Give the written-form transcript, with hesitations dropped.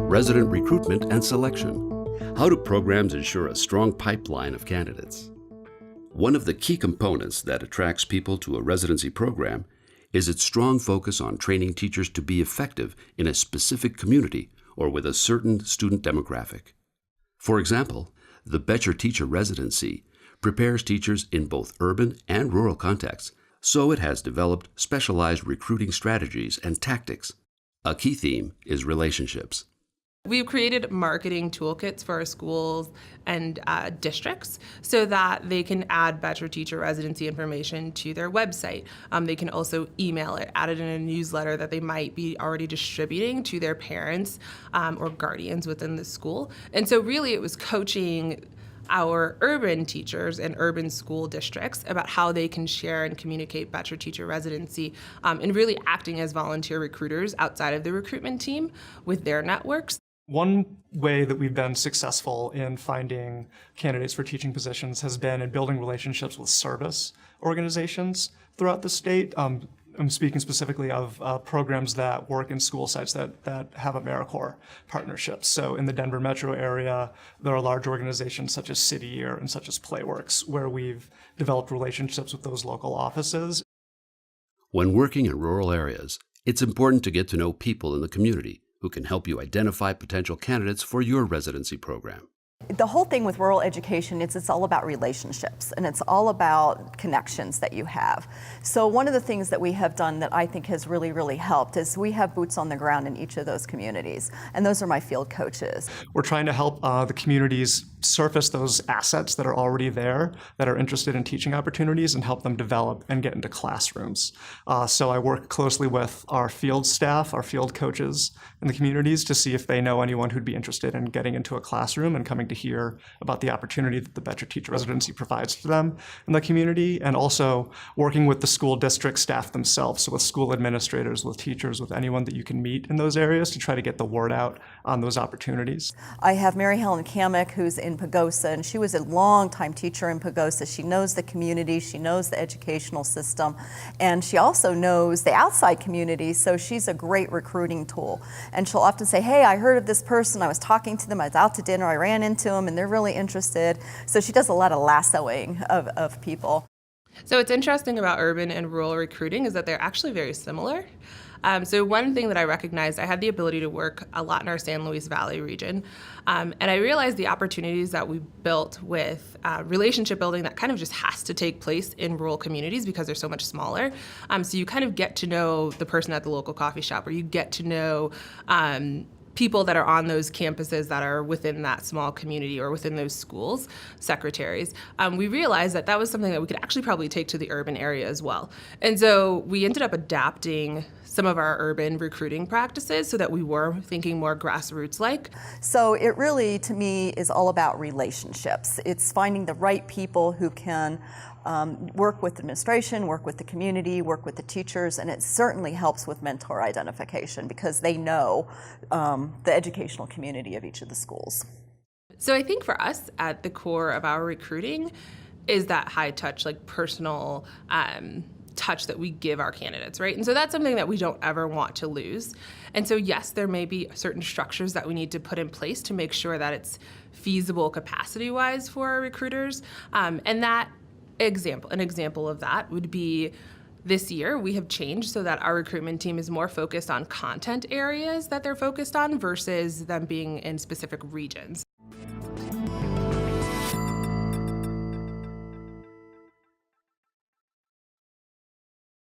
resident recruitment and selection. How do programs ensure a strong pipeline of candidates? One of the key components that attracts people to a residency program is its strong focus on training teachers to be effective in a specific community or with a certain student demographic. For example, the Better Teacher Residency prepares teachers in both urban and rural contexts, so it has developed specialized recruiting strategies and tactics. A key theme is relationships. We've created marketing toolkits for our schools and districts so that they can add Better Teacher Residency information to their website. They can also email it, add it in a newsletter that they might be already distributing to their parents or guardians within the school. And so really it was coaching our urban teachers and urban school districts about how they can share and communicate Better Teacher Residency and really acting as volunteer recruiters outside of the recruitment team with their networks. One way that we've been successful in finding candidates for teaching positions has been in building relationships with service organizations throughout the state. I'm speaking specifically of programs that work in school sites that have AmeriCorps partnerships. So in the Denver metro area, there are large organizations such as City Year and such as Playworks, where we've developed relationships with those local offices. When working in rural areas, it's important to get to know people in the community who can help you identify potential candidates for your residency program. The whole thing with rural education is it's all about relationships and it's all about connections that you have. So one of the things that we have done that I think has really helped is we have boots on the ground in each of those communities, and those are my field coaches. We're trying to help the communities surface those assets that are already there that are interested in teaching opportunities and help them develop and get into classrooms. So I work closely with our field staff, our field coaches in the communities to see if they know anyone who'd be interested in getting into a classroom and coming to hear about the opportunity that the Better Teacher Residency provides to them in the community, and also working with the school district staff themselves, so with school administrators, with teachers, with anyone that you can meet in those areas to try to get the word out on those opportunities. I have Mary Helen Kamek, who's in Pagosa, and she was a long-time teacher in Pagosa. She knows the community, she knows the educational system, and she also knows the outside community, so she's a great recruiting tool. And she'll often say, hey, I heard of this person, I was talking to them, I was out to dinner, I ran into them, and they're really interested. So she does a lot of lassoing of people. So what's interesting about urban and rural recruiting is that they're actually very similar. So one thing that I recognized, I had the ability to work a lot in our San Luis Valley region, and I realized the opportunities that we built with relationship building that kind of just has to take place in rural communities because they're so much smaller. So you kind of get to know the person at the local coffee shop, or you get to know people that are on those campuses that are within that small community or within those schools, secretaries. We realized that that was something that we could actually probably take to the urban area as well. And so we ended up adapting some of our urban recruiting practices so that we were thinking more grassroots-like. So it really, to me, is all about relationships. It's finding the right people who can work with administration, work with the community, work with the teachers, and it certainly helps with mentor identification because they know the educational community of each of the schools. So I think for us, at the core of our recruiting is that high touch, like personal touch that we give our candidates, right? And so that's something that we don't ever want to lose. And so yes, there may be certain structures that we need to put in place to make sure that it's feasible capacity-wise for our recruiters. And that an example of that would be this year we have changed so that our recruitment team is more focused on content areas that they're focused on versus them being in specific regions.